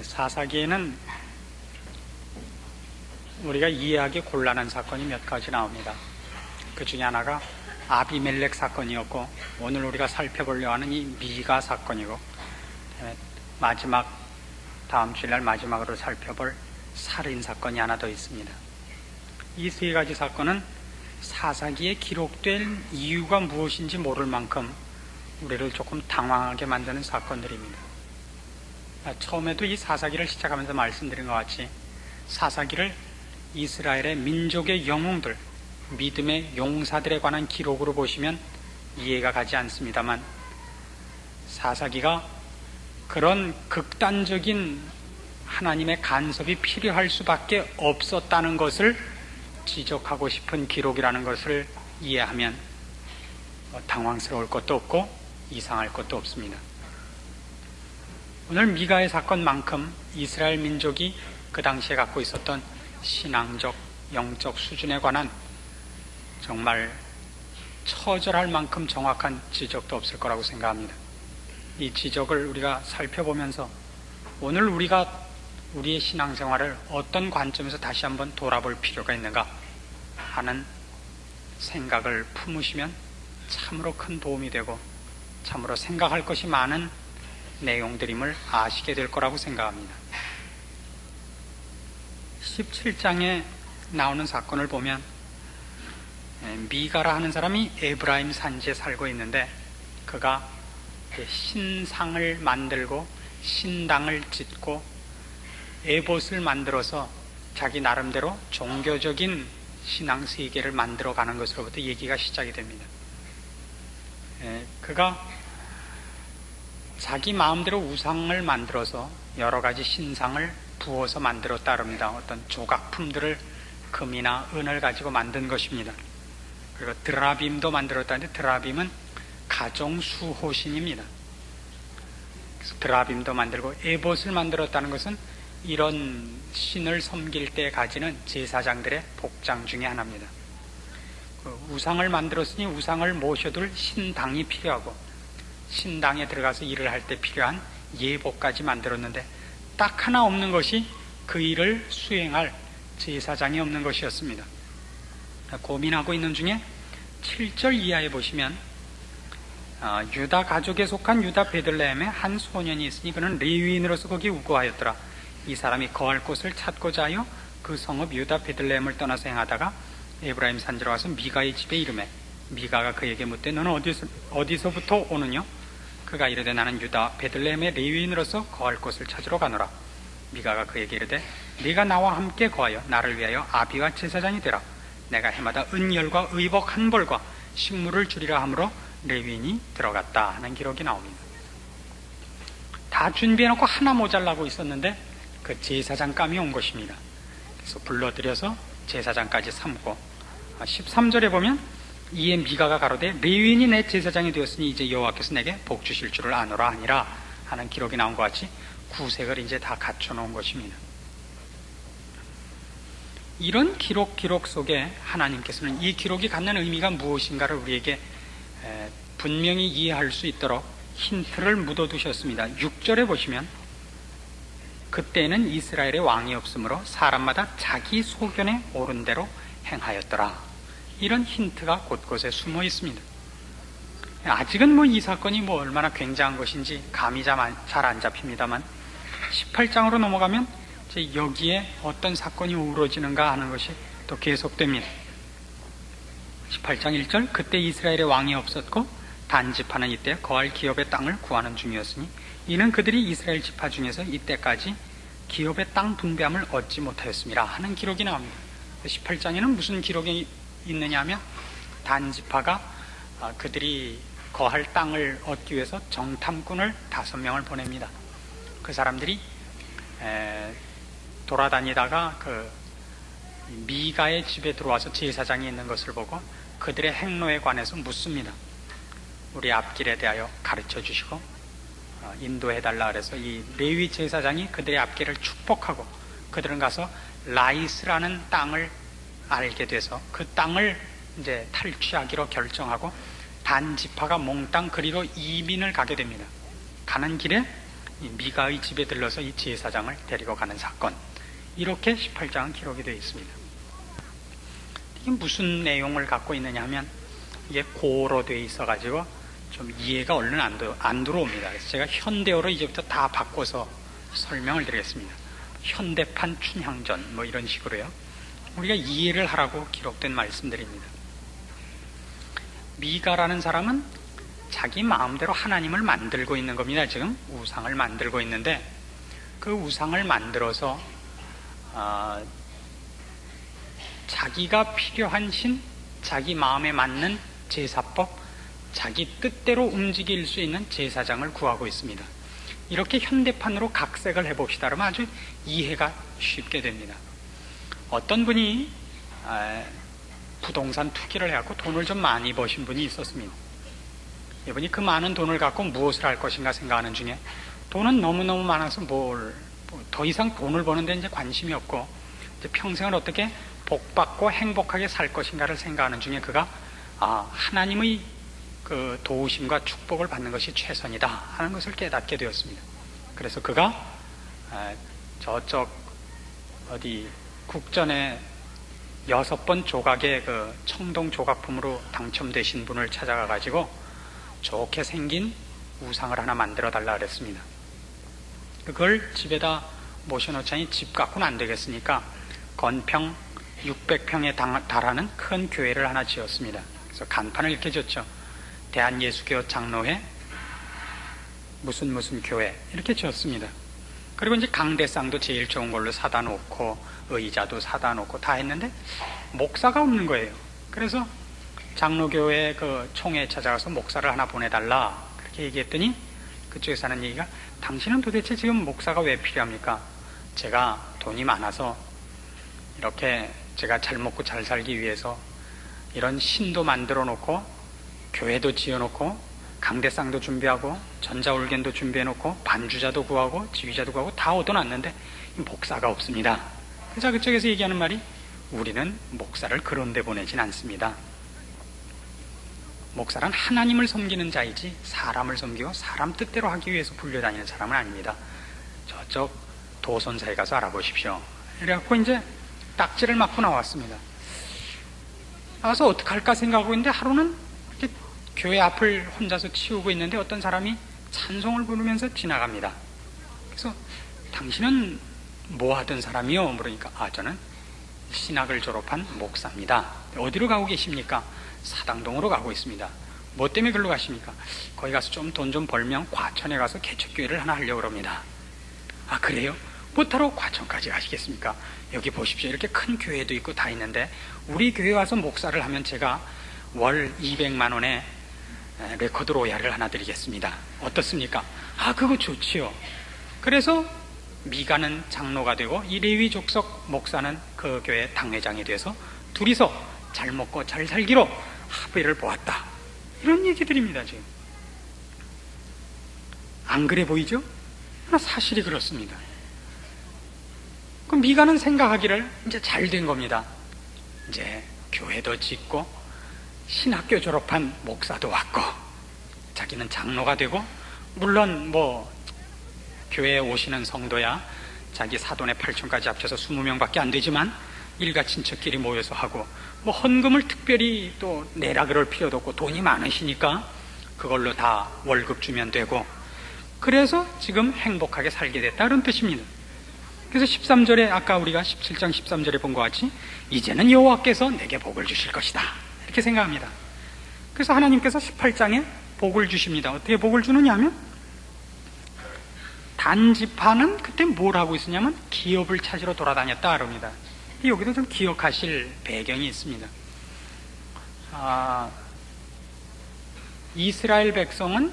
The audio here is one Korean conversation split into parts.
사사기에는 우리가 이해하기 곤란한 사건이 몇 가지 나옵니다. 그 중에 하나가 아비멜렉 사건이었고, 오늘 우리가 살펴보려고 하는 이 미가 사건이고, 다음 주일날 마지막으로 살펴볼 살인 사건이 하나 더 있습니다. 이 세 가지 사건은 사사기에 기록된 이유가 무엇인지 모를 만큼 우리를 조금 당황하게 만드는 사건들입니다. 처음에도 이 사사기를 시작하면서 말씀드린 것 같이 사사기를 이스라엘의 민족의 영웅들, 믿음의 용사들에 관한 기록으로 보시면 이해가 가지 않습니다만, 사사기가 그런 극단적인 하나님의 간섭이 필요할 수밖에 없었다는 것을 지적하고 싶은 기록이라는 것을 이해하면 당황스러울 것도 없고 이상할 것도 없습니다. 오늘 미가의 사건만큼 이스라엘 민족이 그 당시에 갖고 있었던 신앙적, 영적 수준에 관한 정말 처절할 만큼 정확한 지적도 없을 거라고 생각합니다. 이 지적을 우리가 살펴보면서 오늘 우리가 우리의 신앙생활을 어떤 관점에서 다시 한번 돌아볼 필요가 있는가 하는 생각을 품으시면 참으로 큰 도움이 되고 참으로 생각할 것이 많은 내용들임을 아시게 될 거라고 생각합니다. 17장에 나오는 사건을 보면 미가라 하는 사람이 에브라임 산지에 살고 있는데, 그가 신상을 만들고 신당을 짓고 에봇을 만들어서 자기 나름대로 종교적인 신앙 세계를 만들어가는 것으로부터 얘기가 시작이 됩니다. 그가 자기 마음대로 우상을 만들어서 여러 가지 신상을 부어서 만들었다 합니다. 어떤 조각품들을 금이나 은을 가지고 만든 것입니다. 그리고 드라빔도 만들었다는데, 드라빔은 가정 수호신입니다. 그래서 드라빔도 만들고 에봇을 만들었다는 것은 이런 신을 섬길 때 가지는 제사장들의 복장 중에 하나입니다. 우상을 만들었으니 우상을 모셔둘 신당이 필요하고, 신당에 들어가서 일을 할 때 필요한 예복까지 만들었는데 딱 하나 없는 것이 그 일을 수행할 제사장이 없는 것이었습니다. 고민하고 있는 중에 7절 이하에 보시면 유다 가족에 속한 유다 베들레헴에 한 소년이 있으니 그는 레위인으로서 거기 우거하였더라. 이 사람이 거할 곳을 찾고자 하여 그 성읍 유다 베들레헴을 떠나서 행하다가 에브라임 산지로 와서 미가의 집에 이르매, 미가가 그에게 묻되 너는 어디서부터 오느냐? 그가 이르되 나는 유다 베들레헴의 레위인으로서 거할 곳을 찾으러 가노라. 미가가 그에게 이르되 네가 나와 함께 거하여 나를 위하여 아비와 제사장이 되라. 내가 해마다 은열과 의복 한 벌과 식물을 주리라 하므로 레위인이 들어갔다 하는 기록이 나옵니다. 다 준비해놓고 하나 모자라고 있었는데 그 제사장감이 온 것입니다. 그래서 불러들여서 제사장까지 삼고, 13절에 보면 이에 미가가 가로되 레위인이 내 제사장이 되었으니 이제 여호와께서 내게 복 주실 줄을 아노라 하니라 하는 기록이 나온 것 같이 구색을 이제 다 갖춰놓은 것입니다. 이런 기록 속에 하나님께서는 이 기록이 갖는 의미가 무엇인가를 우리에게 분명히 이해할 수 있도록 힌트를 묻어두셨습니다. 6절에 보시면 그때는 이스라엘의 왕이 없으므로 사람마다 자기 소견에 옳은 대로 행하였더라. 이런 힌트가 곳곳에 숨어 있습니다. 아직은 이 사건이 얼마나 굉장한 것인지 감이 잘 안 잡힙니다만 18장으로 넘어가면 여기에 어떤 사건이 우러지는가 하는 것이 또 계속됩니다. 18장 1절 그때 이스라엘의 왕이 없었고 단집하는 이때 거할 기업의 땅을 구하는 중이었으니 이는 그들이 이스라엘 지파 중에서 이때까지 기업의 땅 분배함을 얻지 못하였습니다 하는 기록이 나옵니다. 18장에는 무슨 기록이 있느냐 하면 단지파가 그들이 거할 땅을 얻기 위해서 정탐꾼을 5명을 보냅니다. 그 사람들이 돌아다니다가 그 미가의 집에 들어와서 제사장이 있는 것을 보고 그들의 행로에 관해서 묻습니다. 우리 앞길에 대하여 가르쳐 주시고 인도해달라 그래서 이 레위 제사장이 그들의 앞길을 축복하고 그들은 가서 라이스라는 땅을 알게 돼서 그 땅을 이제 탈취하기로 결정하고 단지파가 몽땅 그리로 이민을 가게 됩니다. 가는 길에 이 미가의 집에 들러서 이 제사장을 데리고 가는 사건, 이렇게 18장은 기록이 되어 있습니다. 이게 무슨 내용을 갖고 있느냐 하면 이게 고로 되어 있어 가지고 좀 이해가 얼른 안 들어옵니다. 그래서 제가 현대어로 이제부터 다 바꿔서 설명을 드리겠습니다. 현대판 춘향전 뭐 이런 식으로요. 우리가 이해를 하라고 기록된 말씀들입니다. 미가라는 사람은 자기 마음대로 하나님을 만들고 있는 겁니다. 지금 우상을 만들고 있는데 그 우상을 만들어서 자기가 필요한 신, 자기 마음에 맞는 제사법, 자기 뜻대로 움직일 수 있는 제사장을 구하고 있습니다. 이렇게 현대판으로 각색을 해봅시다. 그러면 아주 이해가 쉽게 됩니다. 어떤 분이 부동산 투기를 해갖고 돈을 좀 많이 버신 분이 있었습니다. 이분이 그 많은 돈을 갖고 무엇을 할 것인가 생각하는 중에 돈은 너무너무 많아서 더 이상 돈을 버는데 이제 관심이 없고 이제 평생을 어떻게 복받고 행복하게 살 것인가를 생각하는 중에 그가 하나님의 그 도우심과 축복을 받는 것이 최선이다 하는 것을 깨닫게 되었습니다. 그래서 그가 저쪽 어디 국전에 6번 조각의 그 청동 조각품으로 당첨되신 분을 찾아가 가지고 좋게 생긴 우상을 하나 만들어 달라 그랬습니다. 그걸 집에다 모셔놓자니 집 갖고는 안 되겠으니까 건평 600평에 달하는 큰 교회를 하나 지었습니다. 그래서 간판을 이렇게 줬죠. 대한예수교 장로회 무슨 교회 이렇게 지었습니다. 그리고 이제 강대상도 제일 좋은 걸로 사다 놓고 의자도 사다 놓고 다 했는데 목사가 없는 거예요. 그래서 장로교회 그 총회 찾아가서 목사를 하나 보내달라 그렇게 얘기했더니 그쪽에서 하는 얘기가 당신은 도대체 지금 목사가 왜 필요합니까? 제가 돈이 많아서 이렇게 제가 잘 먹고 잘 살기 위해서 이런 신도 만들어 놓고 교회도 지어 놓고 강대상도 준비하고 전자올겐도 준비해 놓고 반주자도 구하고 지휘자도 구하고 다 얻어놨는데 목사가 없습니다. 그래서 그쪽에서 얘기하는 말이 우리는 목사를 그런 데 보내진 않습니다. 목사란 하나님을 섬기는 자이지 사람을 섬기고 사람 뜻대로 하기 위해서 불려다니는 사람은 아닙니다. 저쪽 도선사에 가서 알아보십시오. 그래갖고 이제 딱지를 맞고 나왔습니다. 나와서 어떡할까 생각하고 있는데 하루는 이렇게 교회 앞을 혼자서 치우고 있는데 어떤 사람이 찬송을 부르면서 지나갑니다. 그래서 당신은 뭐 하던 사람이요? 물으니까 저는 신학을 졸업한 목사입니다. 어디로 가고 계십니까? 사당동으로 가고 있습니다. 뭐 때문에 글로 가십니까? 거기 가서 좀 돈 좀 벌면 과천에 가서 개척교회를 하나 하려고 합니다. 그래요? 못하러 과천까지 가시겠습니까? 여기 보십시오. 이렇게 큰 교회도 있고 다 있는데 우리 교회 와서 목사를 하면 제가 월 200만 원에 레코드 로얄을 하나 드리겠습니다. 어떻습니까? 그거 좋지요. 그래서 미가는 장로가 되고 이 레위 족속 목사는 그 교회 당회장이 돼서 둘이서 잘 먹고 잘 살기로 합의를 보았다. 이런 얘기들입니다. 지금 안 그래 보이죠? 사실이 그렇습니다. 그럼 미가는 생각하기를 이제 잘 된 겁니다. 이제 교회도 짓고 신학교 졸업한 목사도 왔고 자기는 장로가 되고 물론 뭐 교회에 오시는 성도야 자기 사돈의 8촌까지 합쳐서 20명밖에 안 되지만 일가 친척끼리 모여서 하고 뭐 헌금을 특별히 또 내라 그럴 필요도 없고 돈이 많으시니까 그걸로 다 월급 주면 되고 그래서 지금 행복하게 살게 됐다 그런 뜻입니다. 그래서 13절에 아까 우리가 17장 13절에 본 것 같이 이제는 여호와께서 내게 복을 주실 것이다 이렇게 생각합니다. 그래서 하나님께서 18장에 복을 주십니다. 어떻게 복을 주느냐 하면 단지파는 그때 뭘 하고 있었냐면 기업을 찾으러 돌아다녔다 그럽니다. 여기도 좀 기억하실 배경이 있습니다. 이스라엘 백성은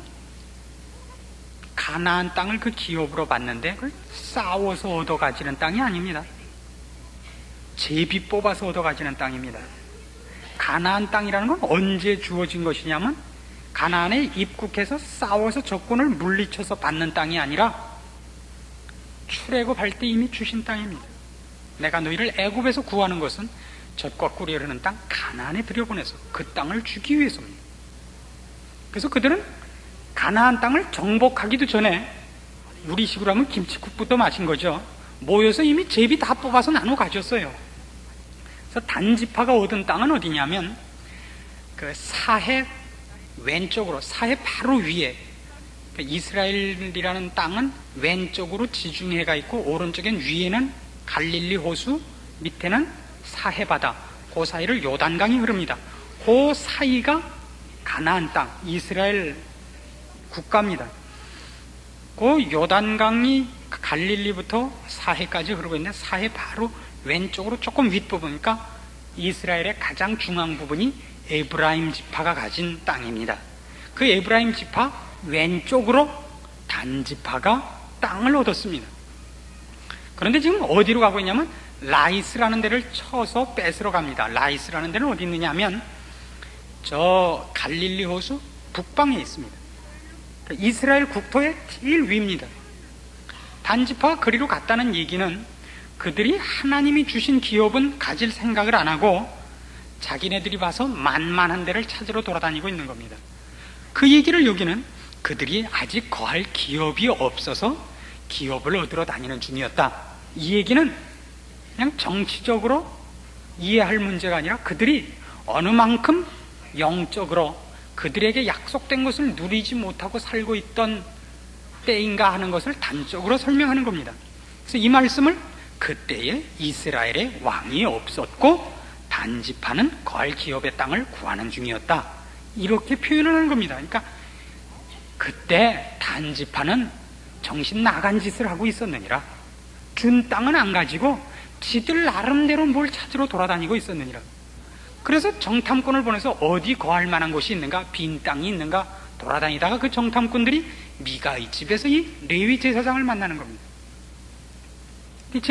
가나안 땅을 그 기업으로 받는데 그걸 싸워서 얻어 가지는 땅이 아닙니다. 제비 뽑아서 얻어 가지는 땅입니다. 가나안 땅이라는 건 언제 주어진 것이냐면 가나안에 입국해서 싸워서 적군을 물리쳐서 받는 땅이 아니라 출애굽할 때 이미 주신 땅입니다. 내가 너희를 애굽에서 구하는 것은 젖과 꿀이 흐르는 땅 가나안에 들여보내서 그 땅을 주기 위해서입니다. 그래서 그들은 가나안 땅을 정복하기도 전에 우리식으로 하면 김치국부터 마신 거죠. 모여서 이미 제비 다 뽑아서 나눠 가졌어요. 그래서 단지파가 얻은 땅은 어디냐면 그 사해 왼쪽으로, 사해 바로 위에, 이스라엘이라는 땅은 왼쪽으로 지중해가 있고 오른쪽엔 위에는 갈릴리 호수, 밑에는 사해 바다, 그 사이를 요단강이 흐릅니다. 그 사이가 가나안 땅, 이스라엘 국가입니다. 그 요단강이 갈릴리부터 사해까지 흐르고 있는데 사해 바로 왼쪽으로 조금 윗부분이니까 이스라엘의 가장 중앙 부분이 에브라임 지파가 가진 땅입니다. 그 에브라임 지파 왼쪽으로 단 지파가 땅을 얻었습니다. 그런데 지금 어디로 가고 있냐면 라이스라는 데를 쳐서 뺏으러 갑니다. 라이스라는 데는 어디 있느냐면 저 갈릴리 호수 북방에 있습니다. 이스라엘 국토의 제일 위입니다. 단지파가 그리로 갔다는 얘기는 그들이 하나님이 주신 기업은 가질 생각을 안 하고 자기네들이 봐서 만만한 데를 찾으러 돌아다니고 있는 겁니다. 그 얘기를 여기는 그들이 아직 거할 기업이 없어서 기업을 얻으러 다니는 중이었다. 이 얘기는 그냥 정치적으로 이해할 문제가 아니라 그들이 어느 만큼 영적으로 그들에게 약속된 것을 누리지 못하고 살고 있던 때인가 하는 것을 단적으로 설명하는 겁니다. 그래서 이 말씀을 그때에 이스라엘의 왕이 없었고 단지파는 거할 기업의 땅을 구하는 중이었다, 이렇게 표현을 하는 겁니다. 그러니까 그때 단지파는 정신 나간 짓을 하고 있었느니라. 준 땅은 안 가지고 지들 나름대로 뭘 찾으러 돌아다니고 있었느니라. 그래서 정탐꾼을 보내서 어디 거할 만한 곳이 있는가, 빈 땅이 있는가 돌아다니다가 그 정탐꾼들이 미가의 집에서 이 레위 제사장을 만나는 겁니다. 이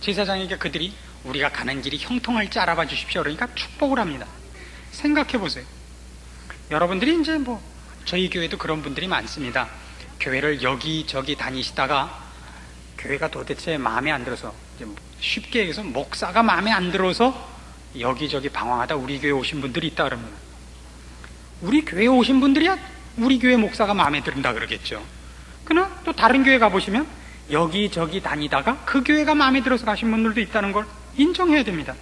제사장에게 그들이 우리가 가는 길이 형통할지 알아봐 주십시오 그러니까 축복을 합니다. 생각해 보세요. 여러분들이 이제 저희 교회도 그런 분들이 많습니다. 교회를 여기저기 다니시다가 교회가 도대체 마음에 안 들어서, 쉽게 얘기해서 목사가 마음에 안 들어서 여기저기 방황하다 우리 교회 오신 분들이 있다 그럽니다. 우리 교회에 오신 분들이야 우리 교회 목사가 마음에 든다 그러겠죠. 그러나 또 다른 교회 가보시면 여기저기 다니다가 그 교회가 마음에 들어서 가신 분들도 있다는 걸 인정해야 됩니다.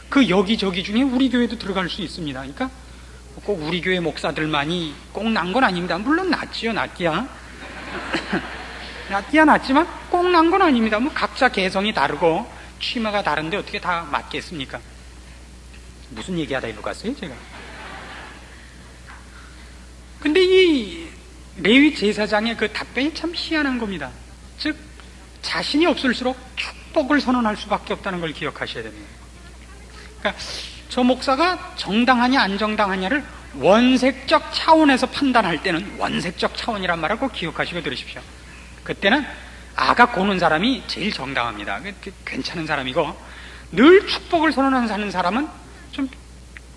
그 여기저기 중에 우리 교회도 들어갈 수 있습니다. 그러니까 꼭 우리 교회 목사들만이 꼭 난 건 아닙니다. 물론 낫지요, 낫기야. 낫기야 낫지만 꼭 난 건 아닙니다. 각자 개성이 다르고 취마가 다른데 어떻게 다 맞겠습니까? 무슨 얘기하다 일로 갔어요, 제가? 근데 이 레위 제사장의 그 답변이 참 희한한 겁니다. 즉, 자신이 없을수록 축복을 선언할 수밖에 없다는 걸 기억하셔야 됩니다. 그러니까 저 목사가 정당하냐 안 정당하냐를 원색적 차원에서 판단할 때는 원색적 차원이란 말을 꼭 기억하시고 들으십시오. 그때는 아가 고는 사람이 제일 정당합니다. 괜찮은 사람이고, 늘 축복을 선언하는 사람은 좀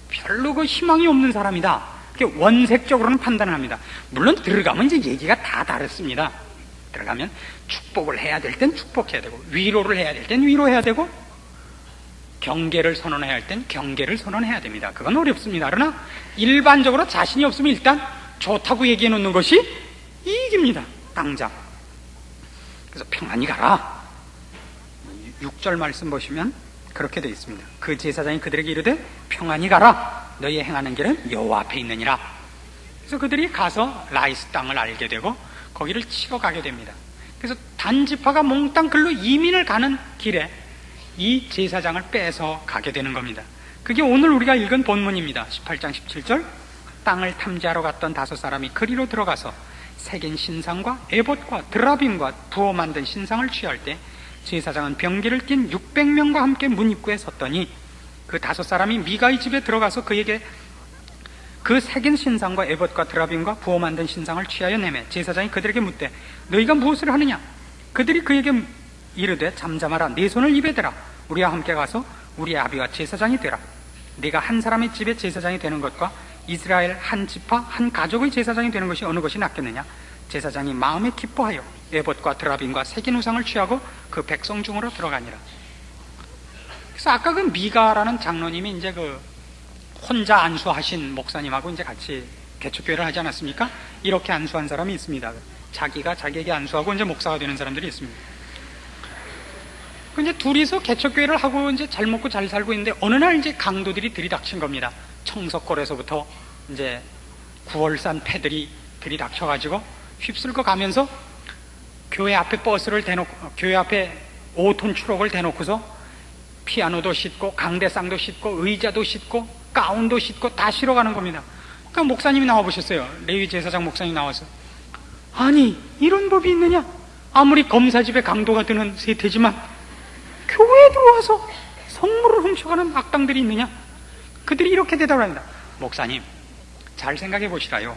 별로 그 희망이 없는 사람이다. 원색적으로는 판단을 합니다. 물론 들어가면 이제 얘기가 다 다릅니다. 들어가면 축복을 해야 될 땐 축복해야 되고, 위로를 해야 될 땐 위로해야 되고, 경계를 선언해야 할 땐 경계를 선언해야 됩니다. 그건 어렵습니다. 그러나 일반적으로 자신이 없으면 일단 좋다고 얘기해 놓는 것이 이익입니다. 당장. 그래서 평안히 가라. 6절 말씀 보시면 그렇게 되어 있습니다. 그 제사장이 그들에게 이르되 평안히 가라. 너희 행하는 길은 여호와 앞에 있느니라. 그래서 그들이 가서 라이스 땅을 알게 되고 거기를 치러 가게 됩니다. 그래서 단지파가 몽땅 글로 이민을 가는 길에 이 제사장을 빼서 가게 되는 겁니다. 그게 오늘 우리가 읽은 본문입니다. 18장 17절. 땅을 탐지하러 갔던 5사람이 그리로 들어가서 새긴 신상과 에봇과 드라빔과 부어 만든 신상을 취할 때 제사장은 병기를 띤 600명과 함께 문 입구에 섰더니 그 5사람이 미가의 집에 들어가서 그에게 그 새긴 신상과 에봇과 드라빔과 부어 만든 신상을 취하여 내매 제사장이 그들에게 묻되 너희가 무엇을 하느냐? 그들이 그에게 이르되 잠잠하라. 네 손을 입에 대라. 우리와 함께 가서 우리 아비와 제사장이 되라. 네가 한 사람의 집에 제사장이 되는 것과 이스라엘 한 지파 한 가족의 제사장이 되는 것이 어느 것이 낫겠느냐? 제사장이 마음에 기뻐하여 에봇과 드라빔과 새긴 우상을 취하고 그 백성 중으로 들어가니라. 그래서 아까 그 미가라는 장로님이 이제 그 혼자 안수하신 목사님하고 이제 같이 개척교회를 하지 않았습니까? 이렇게 안수한 사람이 있습니다. 자기가 자기에게 안수하고 이제 목사가 되는 사람들이 있습니다. 이제 둘이서 개척교회를 하고 이제 잘 먹고 잘 살고 있는데 어느 날 이제 강도들이 들이닥친 겁니다. 청석골에서부터 이제 9월산 패들이 들이닥쳐가지고 휩쓸고 가면서 교회 앞에 버스를 대놓고, 교회 앞에 5톤 추록을 대놓고서 피아노도 싣고 강대상도 싣고 의자도 싣고 가운도 싣고 다 실어가는 겁니다. 그러니까 목사님이 나와보셨어요. 레위 제사장 목사님이 나와서, 아니 이런 법이 있느냐? 아무리 검사집에 강도가 드는 세태지만 교회에 들어와서 성물을 훔쳐가는 악당들이 있느냐? 그들이 이렇게 대답을 합니다. 목사님, 잘 생각해 보시라요.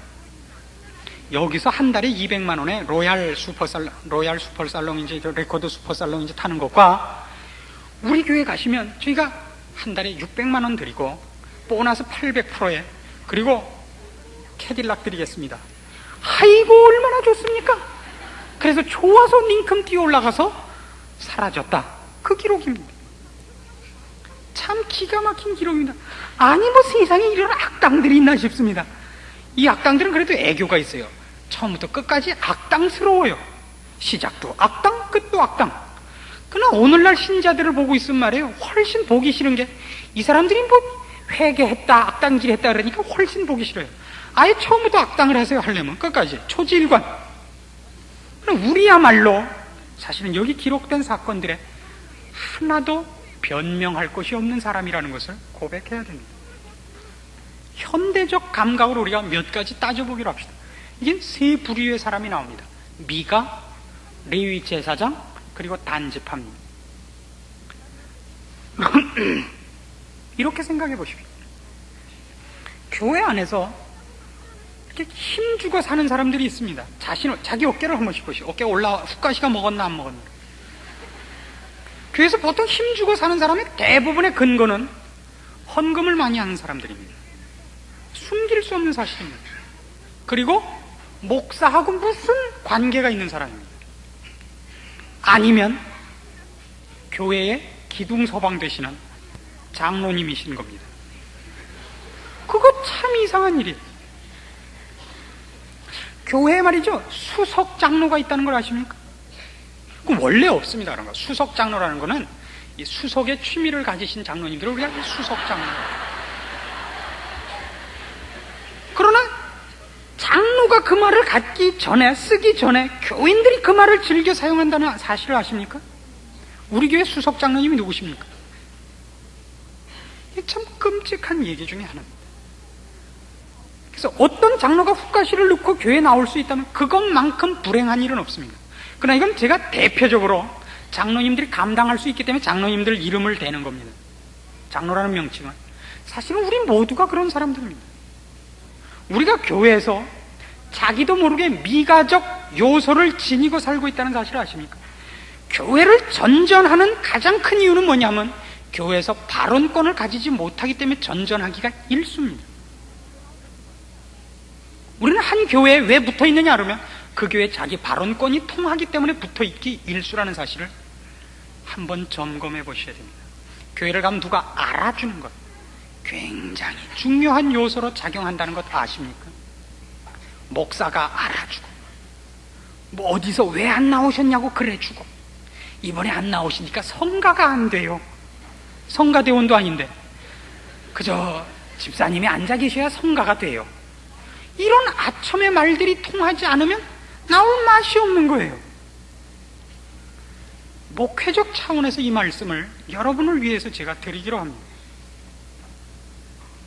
여기서 한 달에 200만 원에 로얄 슈퍼살롱인지 레코드 슈퍼살롱인지 타는 것과 우리 교회 가시면 저희가 한 달에 600만 원 드리고 보너스 800%에 그리고 캐딜락 드리겠습니다. 아이고 얼마나 좋습니까? 그래서 좋아서 링큼 뛰어 올라가서 사라졌다. 그 기록입니다. 참 기가 막힌 기록입니다. 아니 뭐 세상에 이런 악당들이 있나 싶습니다. 이 악당들은 그래도 애교가 있어요. 처음부터 끝까지 악당스러워요. 시작도 악당, 끝도 악당. 그러나 오늘날 신자들을 보고 있으면 말이에요, 훨씬 보기 싫은 게, 이 사람들이 뭐 회개했다, 악당질했다 그러니까 훨씬 보기 싫어요. 아예 처음부터 악당을 하세요. 하려면 끝까지 초지일관. 우리야말로 사실은 여기 기록된 사건들에 하나도 변명할 것이 없는 사람이라는 것을 고백해야 됩니다. 현대적 감각으로 우리가 몇 가지 따져보기로 합시다. 이게 세 부류의 사람이 나옵니다. 미가, 레위 제사장, 그리고 단지파입니다. 이렇게 생각해 보십시오. 교회 안에서 이렇게 힘주고 사는 사람들이 있습니다. 자기 어깨를 한 번씩 보시오. 어깨 훅가시가 먹었나 안 먹었나. 교회에서 보통 힘주고 사는 사람의 대부분의 근거는 헌금을 많이 하는 사람들입니다. 숨길 수 없는 사실입니다. 그리고 목사하고 무슨 관계가 있는 사람입니다. 아니면 교회의 기둥서방 되시는 장로님이신 겁니다. 그거 참 이상한 일이에요. 교회에 말이죠, 수석 장로가 있다는 걸 아십니까? 그 원래 없습니다. 그런 거. 수석 장로라는 거는 이 수석의 취미를 가지신 장로님들을 우리가 수석 장로. 그러나 장로가 그 말을 갖기 전에, 쓰기 전에 교인들이 그 말을 즐겨 사용한다는 사실을 아십니까? 우리 교회 수석 장로님이 누구십니까? 이게 참 끔찍한 얘기 중에 하나입니다. 그래서 어떤 장로가 훅가시를 넣고 교회에 나올 수 있다면 그것만큼 불행한 일은 없습니다. 그러나 이건 제가 대표적으로 장로님들이 감당할 수 있기 때문에 장로님들 이름을 대는 겁니다. 장로라는 명칭은 사실은 우리 모두가 그런 사람들입니다. 우리가 교회에서 자기도 모르게 미가적 요소를 지니고 살고 있다는 사실을 아십니까? 교회를 전전하는 가장 큰 이유는 뭐냐면 교회에서 발언권을 가지지 못하기 때문에 전전하기가 일쑤입니다. 우리는 한 교회에 왜 붙어 있느냐 그러면 그 교회에 자기 발언권이 통하기 때문에 붙어 있기 일쑤라는 사실을 한번 점검해 보셔야 됩니다. 교회를 가면 누가 알아주는 것 굉장히 중요한 요소로 작용한다는 것 아십니까? 목사가 알아주고, 뭐 어디서 왜 안 나오셨냐고 그래주고, 이번에 안 나오시니까 성가가 안 돼요. 성가대원도 아닌데 그저 집사님이 앉아 계셔야 성가가 돼요. 이런 아첨의 말들이 통하지 않으면 나올 맛이 없는 거예요. 목회적 차원에서 이 말씀을 여러분을 위해서 제가 드리기로 합니다.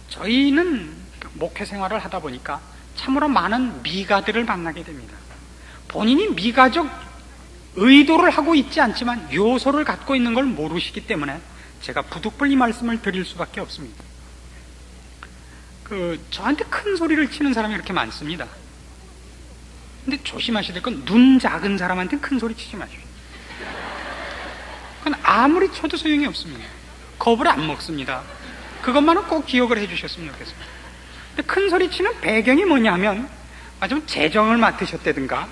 저희는 목회 생활을 하다 보니까 참으로 많은 미가들을 만나게 됩니다. 본인이 미가적 의도를 하고 있지 않지만 요소를 갖고 있는 걸 모르시기 때문에 제가 부득불 이 말씀을 드릴 수밖에 없습니다. 저한테 큰 소리를 치는 사람이 이렇게 많습니다. 근데 조심하셔야 될 건 눈 작은 사람한테 큰 소리 치지 마십시오. 그건 아무리 쳐도 소용이 없습니다. 겁을 안 먹습니다. 그것만은 꼭 기억을 해주셨으면 좋겠습니다. 근데 큰 소리 치는 배경이 뭐냐면 좀 재정을 맡으셨다든가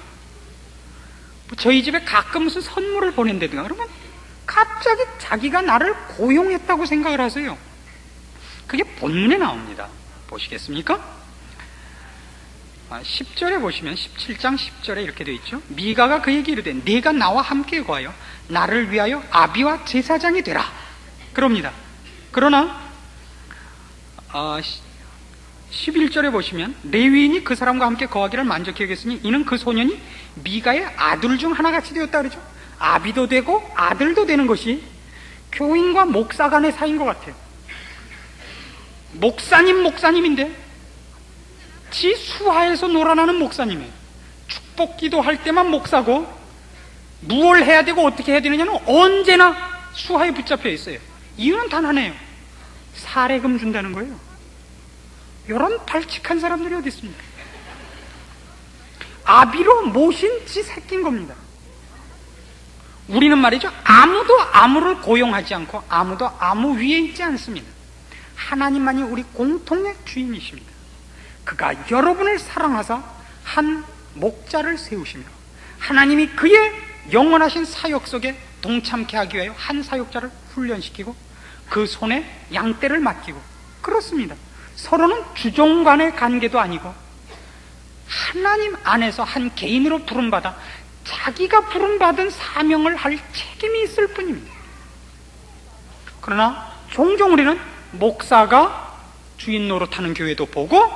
저희 집에 가끔 무슨 선물을 보낸다든가 그러면 갑자기 자기가 나를 고용했다고 생각을 하세요. 그게 본문에 나옵니다. 보시겠습니까? 10절에 보시면 17장 10절에 이렇게 되어 있죠. 미가가 그에게 이르되 네가 나와 함께 거하여 나를 위하여 아비와 제사장이 되라 그럽니다. 그러나 11절에 보시면 레위인이 그 사람과 함께 거하기를 만족히 여겼으니 이는 그 소년이 미가의 아들 중 하나같이 되었다 그러죠. 아비도 되고 아들도 되는 것이 교인과 목사 간의 사이인 것 같아요. 목사님인데 지 수하에서 놀아나는 목사님이에요. 축복기도 할 때만 목사고 무엇을 해야 되고 어떻게 해야 되느냐는 언제나 수하에 붙잡혀 있어요. 이유는 단 하나예요. 사례금 준다는 거예요. 이런 발칙한 사람들이 어디 있습니까? 아비로 모신 지 새끼인 겁니다. 우리는 말이죠, 아무도 아무를 고용하지 않고 아무도 아무 위에 있지 않습니다. 하나님만이 우리 공통의 주인이십니다. 그가 여러분을 사랑하사 한 목자를 세우시며 하나님이 그의 영원하신 사역 속에 동참케 하기 위하여 한 사역자를 훈련시키고 그 손에 양떼를 맡기고, 그렇습니다. 서로는 주종 간의 관계도 아니고 하나님 안에서 한 개인으로 부름받아 자기가 부름받은 사명을 할 책임이 있을 뿐입니다. 그러나 종종 우리는 목사가 주인 노릇하는 교회도 보고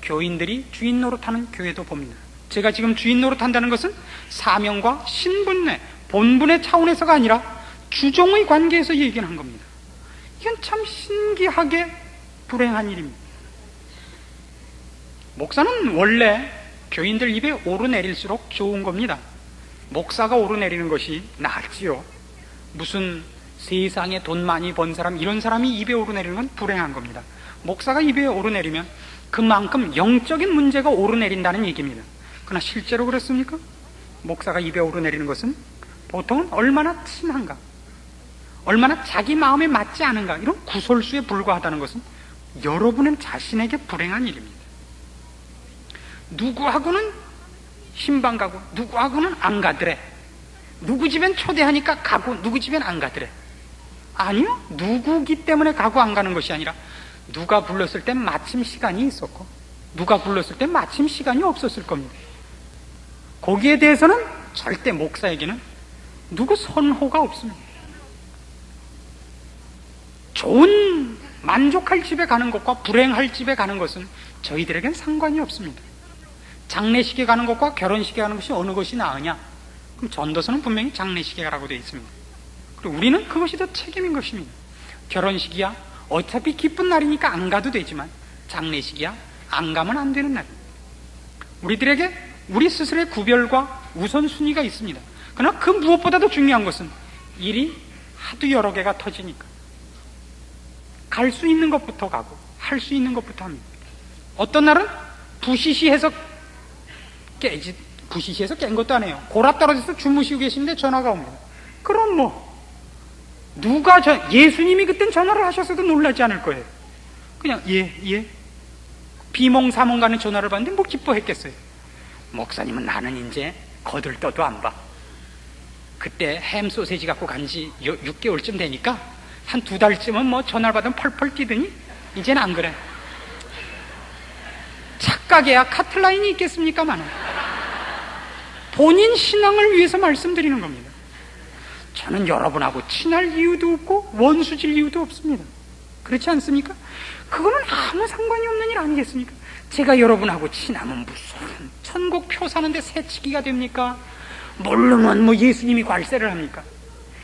교인들이 주인 노릇하는 교회도 봅니다. 제가 지금 주인 노릇한다는 것은 사명과 신분의 본분의 차원에서가 아니라 주종의 관계에서 얘기한 겁니다. 이건 참 신기하게 불행한 일입니다. 목사는 원래 교인들 입에 오르내릴수록 좋은 겁니다. 목사가 오르내리는 것이 낫지요. 무슨 세상에 돈 많이 번 사람, 이런 사람이 입에 오르내리는 건 불행한 겁니다. 목사가 입에 오르내리면 그만큼 영적인 문제가 오르내린다는 얘기입니다. 그러나 실제로 그렇습니까? 목사가 입에 오르내리는 것은 보통은 얼마나 친한가, 얼마나 자기 마음에 맞지 않은가, 이런 구설수에 불과하다는 것은 여러분은 자신에게 불행한 일입니다. 누구하고는 신방 가고 누구하고는 안 가더래. 누구 집엔 초대하니까 가고 누구 집엔 안 가더래. 아니요, 누구기 때문에 가고 안 가는 것이 아니라 누가 불렀을 땐 마침 시간이 있었고 누가 불렀을 땐 마침 시간이 없었을 겁니다. 거기에 대해서는 절대 목사에게는 누구 선호가 없습니다. 좋은 만족할 집에 가는 것과 불행할 집에 가는 것은 저희들에겐 상관이 없습니다. 장례식에 가는 것과 결혼식에 가는 것이 어느 것이 나으냐? 그럼 전도서는 분명히 장례식에 가라고 되어 있습니다. 그리고 우리는 그것이 더 책임인 것입니다. 결혼식이야 어차피 기쁜 날이니까 안 가도 되지만 장례식이야 안 가면 안 되는 날입니다. 우리들에게 우리 스스로의 구별과 우선순위가 있습니다. 그러나 그 무엇보다도 중요한 것은 일이 하도 여러 개가 터지니까 갈 수 있는 것부터 가고 할 수 있는 것부터 합니다. 어떤 날은 부시시해서 깬 것도 아니에요. 골아 떨어져서 주무시고 계신데 전화가 옵니다. 그럼 누가 예수님이 그땐 전화를 하셨어도 놀라지 않을 거예요. 그냥 예 비몽사몽 가는 전화를 받는데 뭐 기뻐했겠어요. 목사님은 나는 이제 거들떠도 안 봐. 그때 햄 소세지 갖고 간 지 6개월쯤 되니까 한 2달쯤은 뭐 전화를 받으면 펄펄 뛰더니 이제는 안 그래. 착각이야. 카틀라인이 있겠습니까만 본인 신앙을 위해서 말씀드리는 겁니다. 저는 여러분하고 친할 이유도 없고 원수질 이유도 없습니다. 그렇지 않습니까? 그거는 아무 상관이 없는 일 아니겠습니까? 제가 여러분하고 친하면 무슨 천국 표 사는데 새치기가 됩니까? 모르면 뭐 예수님이 괄세를 합니까?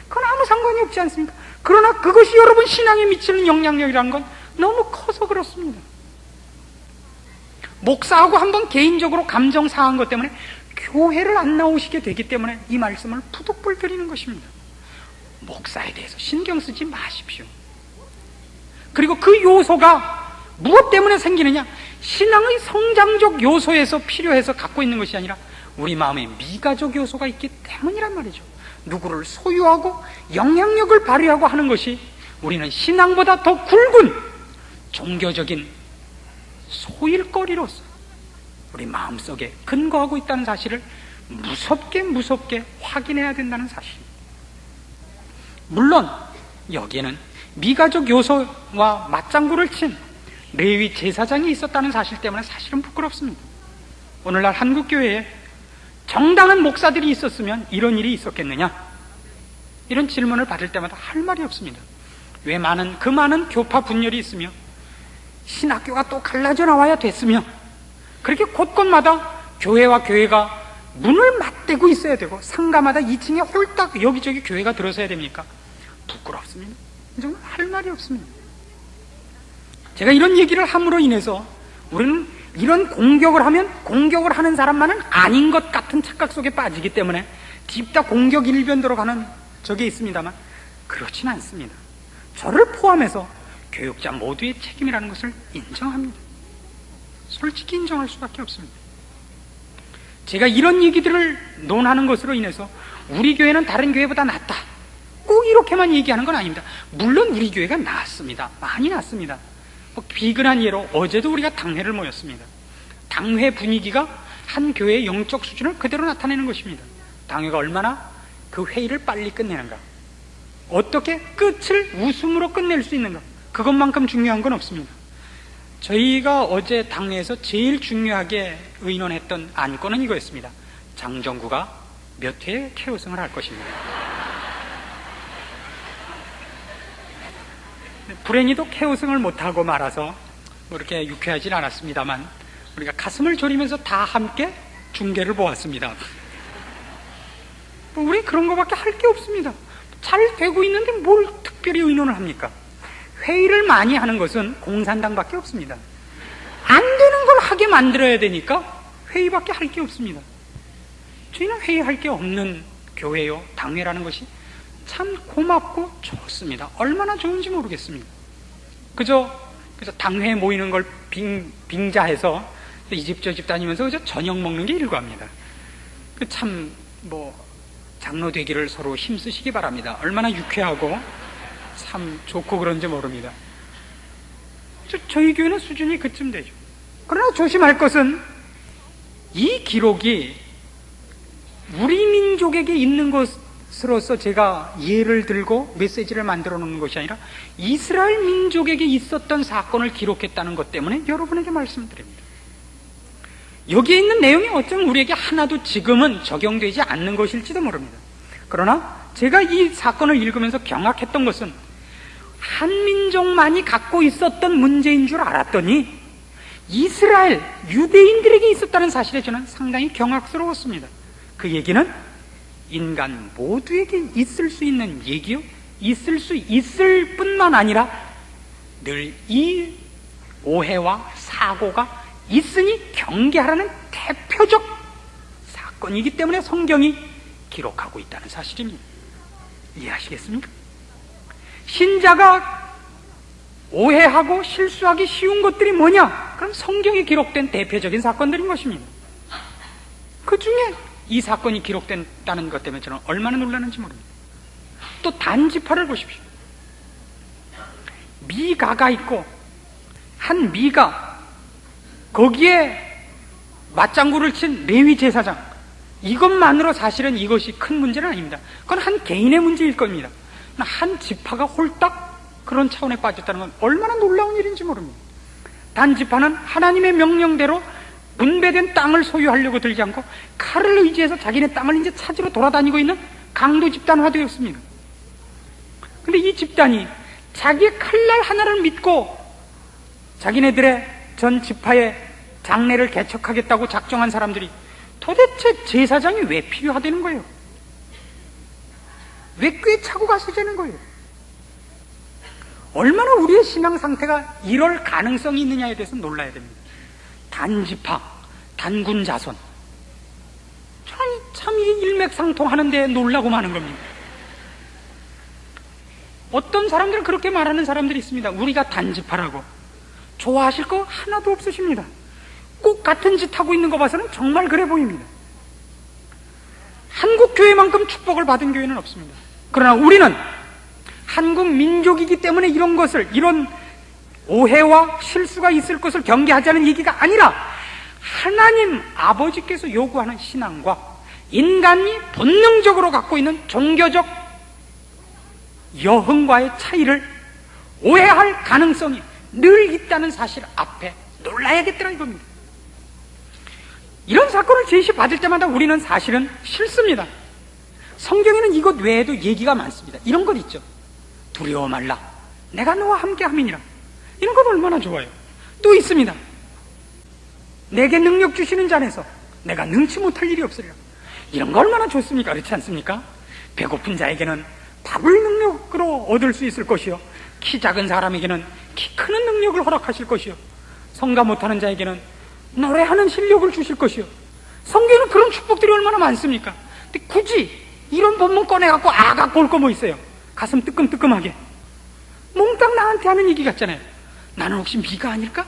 그건 아무 상관이 없지 않습니까? 그러나 그것이 여러분 신앙에 미치는 영향력이라는 건 너무 커서 그렇습니다. 목사하고 한번 개인적으로 감정 상한 것 때문에 교회를 안 나오시게 되기 때문에 이 말씀을 푸득불 드리는 것입니다. 목사에 대해서 신경 쓰지 마십시오. 그리고 그 요소가 무엇 때문에 생기느냐? 신앙의 성장적 요소에서 필요해서 갖고 있는 것이 아니라 우리 마음에 미가적 요소가 있기 때문이란 말이죠. 누구를 소유하고 영향력을 발휘하고 하는 것이 우리는 신앙보다 더 굵은 종교적인 소일거리로서 우리 마음속에 근거하고 있다는 사실을 무섭게 확인해야 된다는 사실입니다. 물론 여기에는 미가적 요소와 맞장구를 친 레위 제사장이 있었다는 사실 때문에 사실은 부끄럽습니다. 오늘날 한국교회에 정당한 목사들이 있었으면 이런 일이 있었겠느냐? 이런 질문을 받을 때마다 할 말이 없습니다. 왜 그 많은 교파 분열이 있으며 신학교가 또 갈라져 나와야 됐으며 그렇게 곳곳마다 교회와 교회가 문을 맞대고 있어야 되고 상가마다 2층에 홀딱 여기저기 교회가 들어서야 됩니까? 부끄럽습니다. 정말 할 말이 없습니다. 제가 이런 얘기를 함으로 인해서 우리는 이런 공격을 하면 공격을 하는 사람만은 아닌 것 같은 착각 속에 빠지기 때문에 딥다 공격 일변도로 가는 적이 있습니다만 그렇진 않습니다. 저를 포함해서 교육자 모두의 책임이라는 것을 인정합니다. 솔직히 인정할 수밖에 없습니다. 제가 이런 얘기들을 논하는 것으로 인해서 우리 교회는 다른 교회보다 낫다, 꼭 이렇게만 얘기하는 건 아닙니다. 물론 우리 교회가 낫습니다. 많이 낫습니다. 비근한 예로 어제도 우리가 당회를 모였습니다. 당회 분위기가 한 교회의 영적 수준을 그대로 나타내는 것입니다. 당회가 얼마나 그 회의를 빨리 끝내는가, 어떻게 끝을 웃음으로 끝낼 수 있는가, 그것만큼 중요한 건 없습니다. 저희가 어제 당회에서 제일 중요하게 의논했던 안건은 이거였습니다. 장정구가 몇 회에 캐오승을 할 것입니다. 불행히도 캐오승을 못하고 말아서 뭐 이렇게 유쾌하진 않았습니다만 우리가 가슴을 졸이면서 다 함께 중계를 보았습니다. 우리 그런 거밖에 할 게 없습니다. 잘 되고 있는데 뭘 특별히 의논을 합니까? 회의를 많이 하는 것은 공산당밖에 없습니다. 안 되는 걸 하게 만들어야 되니까 회의밖에 할 게 없습니다. 저희는 회의할 게 없는 교회요, 당회라는 것이 참 고맙고 좋습니다. 얼마나 좋은지 모르겠습니다. 그래서 당회에 모이는 걸 빙자해서 이 집 저 집 다니면서 그저 저녁 먹는 게 일과입니다. 참 장로 되기를 서로 힘쓰시기 바랍니다. 얼마나 유쾌하고 참 좋고 그런지 모릅니다. 저희 교회는 수준이 그쯤 되죠. 그러나 조심할 것은 이 기록이 우리 민족에게 있는 것으로서 제가 예를 들고 메시지를 만들어 놓는 것이 아니라 이스라엘 민족에게 있었던 사건을 기록했다는 것 때문에 여러분에게 말씀드립니다. 여기에 있는 내용이 어쩌면 우리에게 하나도 지금은 적용되지 않는 것일지도 모릅니다. 그러나 제가 이 사건을 읽으면서 경악했던 것은 한민족만이 갖고 있었던 문제인 줄 알았더니 이스라엘 유대인들에게 있었다는 사실에 저는 상당히 경악스러웠습니다. 그 얘기는 인간 모두에게 있을 수 있는 얘기요, 있을 수 있을 뿐만 아니라 늘 이 오해와 사고가 있으니 경계하라는 대표적 사건이기 때문에 성경이 기록하고 있다는 사실입니다. 이해하시겠습니까? 신자가 오해하고 실수하기 쉬운 것들이 뭐냐? 그럼 성경에 기록된 대표적인 사건들인 것입니다. 그 중에 이 사건이 기록된다는 것 때문에 저는 얼마나 놀라는지 모릅니다. 또 단지파를 보십시오. 미가가 있고 한 미가, 거기에 맞장구를 친 레위 제사장, 이것만으로 사실은 이것이 큰 문제는 아닙니다. 그건 한 개인의 문제일 겁니다. 한 지파가 홀딱 그런 차원에 빠졌다는 건 얼마나 놀라운 일인지 모릅니다. 단지파는 하나님의 명령대로 분배된 땅을 소유하려고 들지 않고 칼을 의지해서 자기네 땅을 이제 찾으러 돌아다니고 있는 강도 집단화 되었습니다. 근데 이 집단이 자기의 칼날 하나를 믿고 자기네들의 전 지파의 장례를 개척하겠다고 작정한 사람들이 도대체 제사장이 왜 필요하다는 거예요? 왜 꿰차고 가서 되는 거예요? 얼마나 우리의 신앙 상태가 이럴 가능성이 있느냐에 대해서 놀라야 됩니다. 단지파, 단군 자손, 참 이게 일맥상통하는 데 놀라고 마는 겁니다. 어떤 사람들은 그렇게 말하는 사람들이 있습니다. 우리가 단지파라고. 좋아하실 거 하나도 없으십니다. 꼭 같은 짓 하고 있는 거 봐서는 정말 그래 보입니다. 한국 교회만큼 축복을 받은 교회는 없습니다. 그러나 우리는 한국 민족이기 때문에 이런 것을, 이런 오해와 실수가 있을 것을 경계하자는 얘기가 아니라 하나님 아버지께서 요구하는 신앙과 인간이 본능적으로 갖고 있는 종교적 여흥과의 차이를 오해할 가능성이 늘 있다는 사실 앞에 놀라야겠더라 이겁니다. 이런 사건을 제시받을 때마다 우리는 사실은 싫습니다. 성경에는 이것 외에도 얘기가 많습니다. 이런 것 있죠. 두려워 말라, 내가 너와 함께 함이니라. 이런 것 얼마나 좋아요. 또 있습니다. 내게 능력 주시는 자 안에서 내가 능치 못할 일이 없으리라. 이런 거 얼마나 좋습니까? 그렇지 않습니까? 배고픈 자에게는 밥을 능력으로 얻을 수 있을 것이요, 키 작은 사람에게는 키 크는 능력을 허락하실 것이요, 성가 못하는 자에게는 노래하는 실력을 주실 것이요. 성경에는 그런 축복들이 얼마나 많습니까? 근데 굳이 이런 본문 꺼내갖고 갖고 올 거 뭐 있어요? 가슴 뜨끔뜨끔하게 몽땅 나한테 하는 얘기 같잖아요. 나는 혹시 미가 아닐까?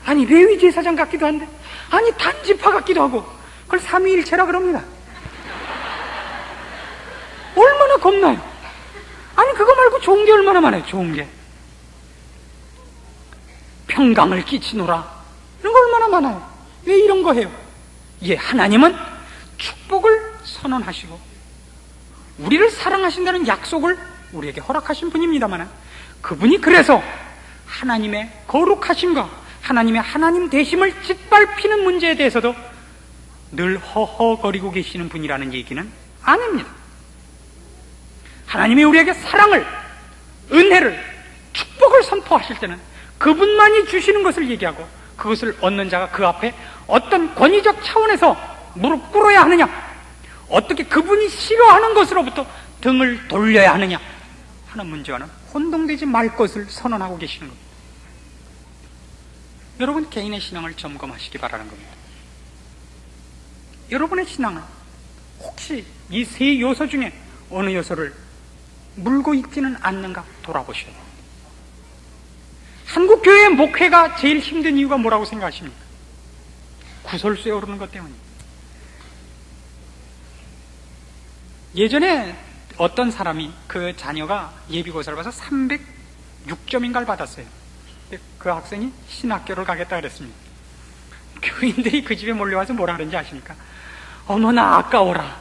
아니 레위 제사장 같기도 한데, 아니 단지파 같기도 하고, 그걸 삼위일체라 그럽니다. 얼마나 겁나요? 아니 그거 말고 좋은 게 얼마나 많아요. 좋은 게 평강을 끼치노라, 이런 거 얼마나 많아요. 왜 이런 거 해요? 예, 하나님은 축복을 선언하시고 우리를 사랑하신다는 약속을 우리에게 허락하신 분입니다만, 그분이 그래서 하나님의 거룩하심과 하나님의 하나님 되심을 짓밟히는 문제에 대해서도 늘 허허거리고 계시는 분이라는 얘기는 아닙니다. 하나님이 우리에게 사랑을, 은혜를, 축복을 선포하실 때는 그분만이 주시는 것을 얘기하고, 그것을 얻는 자가 그 앞에 어떤 권위적 차원에서 무릎 꿇어야 하느냐, 어떻게 그분이 싫어하는 것으로부터 등을 돌려야 하느냐 하는 문제와는 혼동되지 말 것을 선언하고 계시는 겁니다. 여러분 개인의 신앙을 점검하시기 바라는 겁니다. 여러분의 신앙은 혹시 이 세 요소 중에 어느 요소를 물고 있지는 않는가 돌아보셔야 됩니다. 한국교회의 목회가 제일 힘든 이유가 뭐라고 생각하십니까? 구설수에 오르는 것 때문입니다. 예전에 어떤 사람이 그 자녀가 예비고사를 봐서 306점인가를 받았어요. 그 학생이 신학교를 가겠다 그랬습니다. 교인들이 그 집에 몰려와서 뭐라 그런지 아십니까? 어머나 아까워라.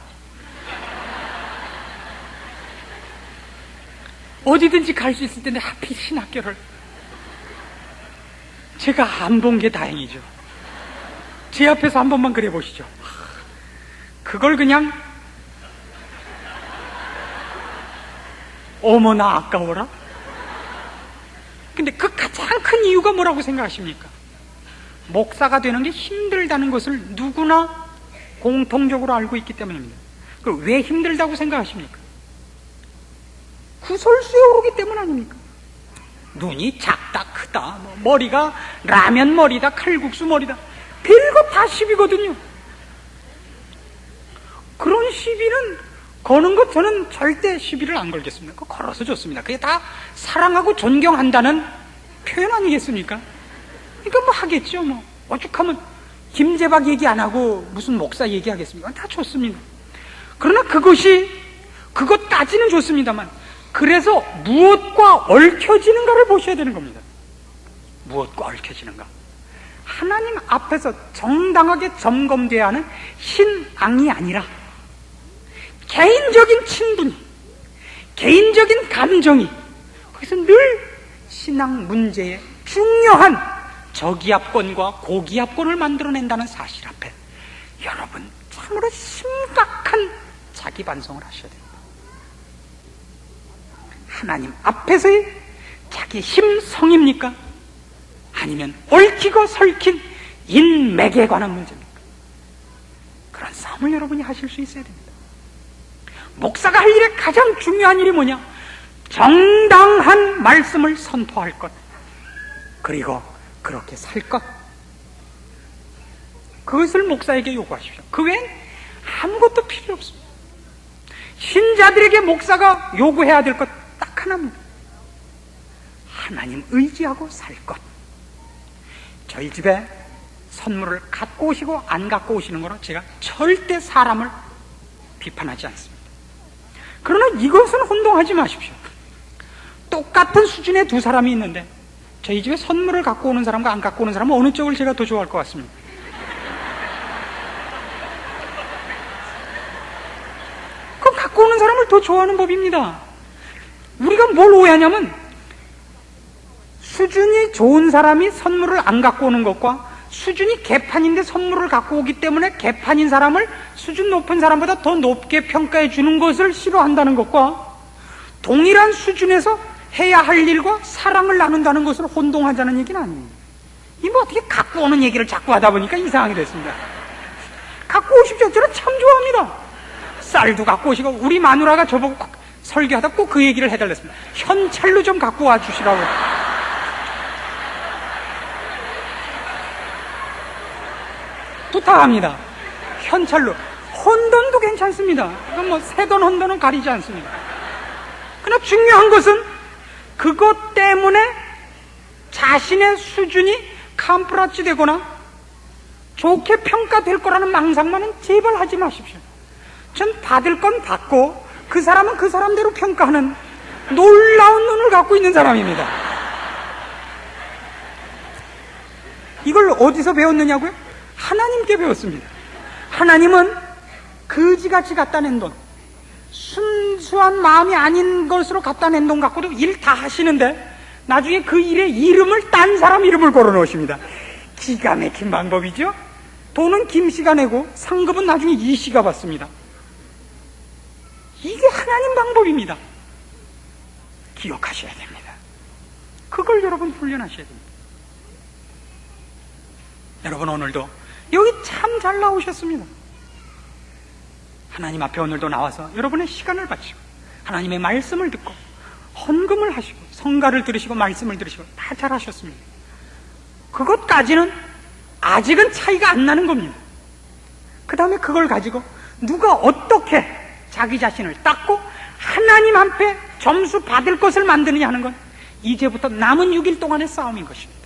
어디든지 갈 수 있을 텐데 하필 신학교를. 제가 안 본 게 다행이죠. 제 앞에서 한 번만 그래 보시죠. 그걸 그냥 어머나 아까워라? 근데 그 가장 큰 이유가 뭐라고 생각하십니까? 목사가 되는 게 힘들다는 것을 누구나 공통적으로 알고 있기 때문입니다. 그럼 왜 힘들다고 생각하십니까? 구설수에 오르기 때문 아닙니까? 눈이 작다 크다, 머리가 라면 머리다, 칼국수 머리다, 별거 다 시비거든요. 그런 시비는 거는 것 저는 절대 시비를 안 걸겠습니다. 그거 걸어서 좋습니다. 그게 다 사랑하고 존경한다는 표현 아니겠습니까? 그러니까 뭐 하겠죠. 뭐 오죽하면 김재박 얘기 안 하고 무슨 목사 얘기하겠습니까? 다 좋습니다. 그러나 그것까지는 좋습니다만, 그래서 무엇과 얽혀지는가를 보셔야 되는 겁니다. 무엇과 얽혀지는가? 하나님 앞에서 정당하게 점검돼야 하는 신앙이 아니라 개인적인 친분이, 개인적인 감정이 거기서 늘 신앙 문제의 중요한 저기압권과 고기압권을 만들어낸다는 사실 앞에 여러분 참으로 심각한 자기 반성을 하셔야 됩니다. 하나님 앞에서의 자기 힘성입니까? 아니면 얽히고 설킨 인맥에 관한 문제입니까? 그런 싸움을 여러분이 하실 수 있어야 됩니다. 목사가 할 일의 가장 중요한 일이 뭐냐? 정당한 말씀을 선포할 것, 그리고 그렇게 살 것, 그것을 목사에게 요구하십시오. 그 외엔 아무것도 필요 없습니다. 신자들에게 목사가 요구해야 될 것 딱 하나입니다. 하나님 의지하고 살 것. 저희 집에 선물을 갖고 오시고 안 갖고 오시는 거로 제가 절대 사람을 비판하지 않습니다. 그러나 이것은 혼동하지 마십시오. 똑같은 수준의 두 사람이 있는데 저희 집에 선물을 갖고 오는 사람과 안 갖고 오는 사람은 어느 쪽을 제가 더 좋아할 것 같습니다. 그럼 갖고 오는 사람을 더 좋아하는 법입니다. 우리가 뭘 오해하냐면, 수준이 좋은 사람이 선물을 안 갖고 오는 것과 수준이 개판인데 선물을 갖고 오기 때문에 개판인 사람을 수준 높은 사람보다 더 높게 평가해 주는 것을 싫어한다는 것과 동일한 수준에서 해야 할 일과 사랑을 나눈다는 것을 혼동하자는 얘기는 아닙니다. 이 뭐 어떻게 갖고 오는 얘기를 자꾸 하다 보니까 이상하게 됐습니다. 갖고 오십시오. 저는 참 좋아합니다. 쌀도 갖고 오시고, 우리 마누라가 저보고 설교하다 꼭 그 얘기를 해달랬습니다. 현찰로 좀 갖고 와 주시라고. 부탁합니다. 현찰로. 헌돈도 괜찮습니다. 이건 뭐 새돈 헌돈은 가리지 않습니다. 그러나 중요한 것은 그것 때문에 자신의 수준이 캄프라치 되거나 좋게 평가될 거라는 망상만은 제발 하지 마십시오. 전 받을 건 받고 그 사람은 그 사람대로 평가하는 놀라운 눈을 갖고 있는 사람입니다. 이걸 어디서 배웠느냐고요? 하나님께 배웠습니다. 하나님은 거지같이 갖다 낸 돈, 순수한 마음이 아닌 것으로 갖다 낸 돈 갖고도 일 다 하시는데 나중에 그 일의 이름을 딴 사람 이름을 걸어 놓으십니다. 기가 막힌 방법이죠. 돈은 김씨가 내고 상급은 나중에 이씨가 받습니다. 이게 하나님 방법입니다. 기억하셔야 됩니다. 그걸 여러분 훈련하셔야 됩니다. 여러분 오늘도 여기 참 잘 나오셨습니다. 하나님 앞에 오늘도 나와서 여러분의 시간을 바치고 하나님의 말씀을 듣고 헌금을 하시고 성가를 들으시고 말씀을 들으시고 다 잘하셨습니다. 그것까지는 아직은 차이가 안 나는 겁니다. 그 다음에 그걸 가지고 누가 어떻게 자기 자신을 닦고 하나님 앞에 점수 받을 것을 만드느냐 하는 건 이제부터 남은 6일 동안의 싸움인 것입니다.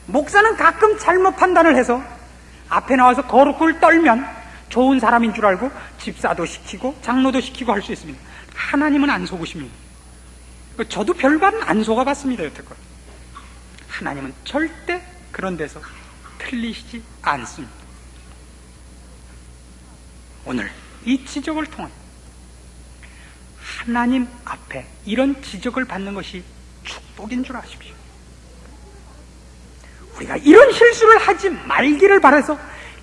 목사는 가끔 잘못 판단을 해서 앞에 나와서 거룩을 떨면 좋은 사람인 줄 알고 집사도 시키고 장로도 시키고 할 수 있습니다. 하나님은 안 속으십니다. 저도 별반 안 속아봤습니다, 여태껏. 하나님은 절대 그런 데서 틀리시지 않습니다. 오늘 이 지적을 통해 하나님 앞에 이런 지적을 받는 것이 축복인 줄 아십시오. 우리가 이런 실수를 하지 말기를 바라서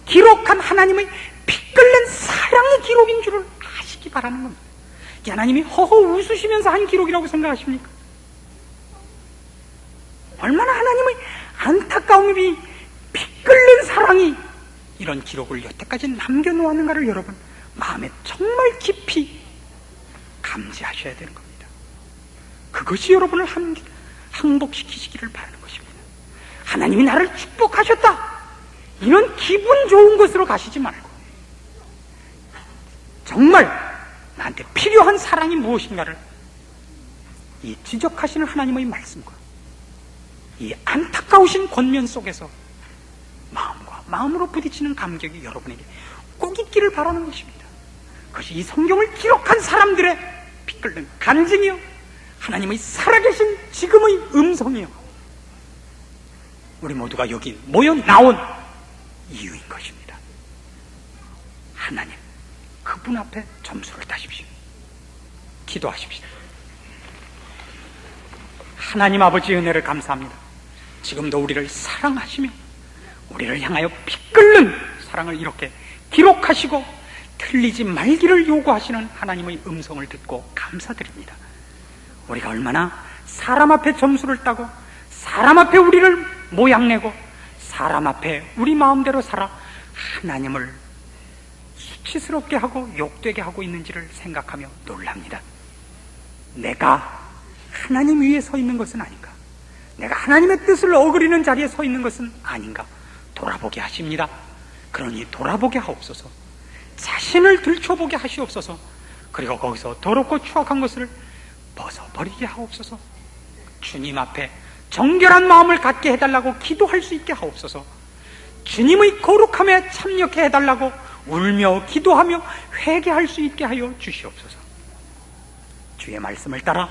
기록한 하나님의 피 끓는 사랑의 기록인 줄을 아시기 바라는 겁니다. 이게 하나님이 허허 웃으시면서 한 기록이라고 생각하십니까? 얼마나 하나님의 안타까움이 피 끓는 사랑이 이런 기록을 여태까지 남겨놓았는가를 여러분 마음에 정말 깊이 감지하셔야 되는 겁니다. 그것이 여러분을 항복시키시기를 바라는 것입니다. 하나님이 나를 축복하셨다, 이런 기분 좋은 것으로 가시지 말고 정말 나한테 필요한 사랑이 무엇인가를 이 지적하시는 하나님의 말씀과 이 안타까우신 권면 속에서 마음과 마음으로 부딪히는 감격이 여러분에게 꼭 있기를 바라는 것입니다. 그것이 이 성경을 기록한 사람들의 피 끓는 간증이요, 하나님의 살아계신 지금의 음성이요, 우리 모두가 여기 모여 나온 이유인 것입니다. 하나님, 그분 앞에 점수를 따십시오. 기도하십시오. 하나님 아버지 은혜를 감사합니다. 지금도 우리를 사랑하시며 우리를 향하여 피 끓는 사랑을 이렇게 기록하시고 틀리지 말기를 요구하시는 하나님의 음성을 듣고 감사드립니다. 우리가 얼마나 사람 앞에 점수를 따고 사람 앞에 우리를 모양내고 사람 앞에 우리 마음대로 살아 하나님을 수치스럽게 하고 욕되게 하고 있는지를 생각하며 놀랍니다. 내가 하나님 위에 서 있는 것은 아닌가, 내가 하나님의 뜻을 어그리는 자리에 서 있는 것은 아닌가 돌아보게 하십니다. 그러니 돌아보게 하옵소서, 자신을 들춰보게 하시옵소서, 그리고 거기서 더럽고 추악한 것을 벗어버리게 하옵소서, 주님 앞에 정결한 마음을 갖게 해달라고 기도할 수 있게 하옵소서, 주님의 거룩함에 참여케 해달라고 울며 기도하며 회개할 수 있게 하여 주시옵소서. 주의 말씀을 따라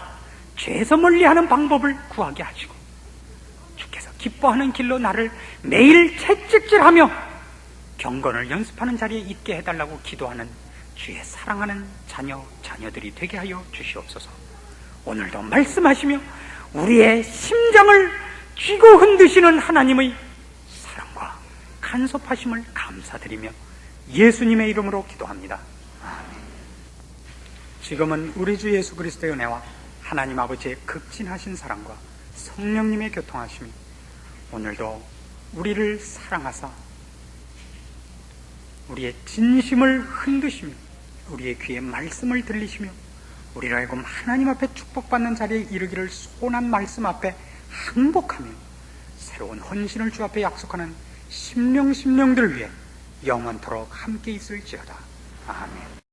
죄에서 멀리하는 방법을 구하게 하시고 주께서 기뻐하는 길로 나를 매일 채찍질하며 경건을 연습하는 자리에 있게 해달라고 기도하는 주의 사랑하는 자녀들이 되게 하여 주시옵소서. 오늘도 말씀하시며 우리의 심장을 쥐고 흔드시는 하나님의 사랑 간섭하심을 감사드리며 예수님의 이름으로 기도합니다. 아멘. 지금은 우리 주 예수 그리스도의 은혜와 하나님 아버지의 극진하신 사랑과 성령님의 교통하심이 오늘도 우리를 사랑하사 우리의 진심을 흔드시며 우리의 귀에 말씀을 들리시며 우리로 하여금 하나님 앞에 축복받는 자리에 이르기를 소원한 말씀 앞에 항복하며 새로운 헌신을 주 앞에 약속하는 심령들을 위해 영원토록 함께 있을지어다. 아멘.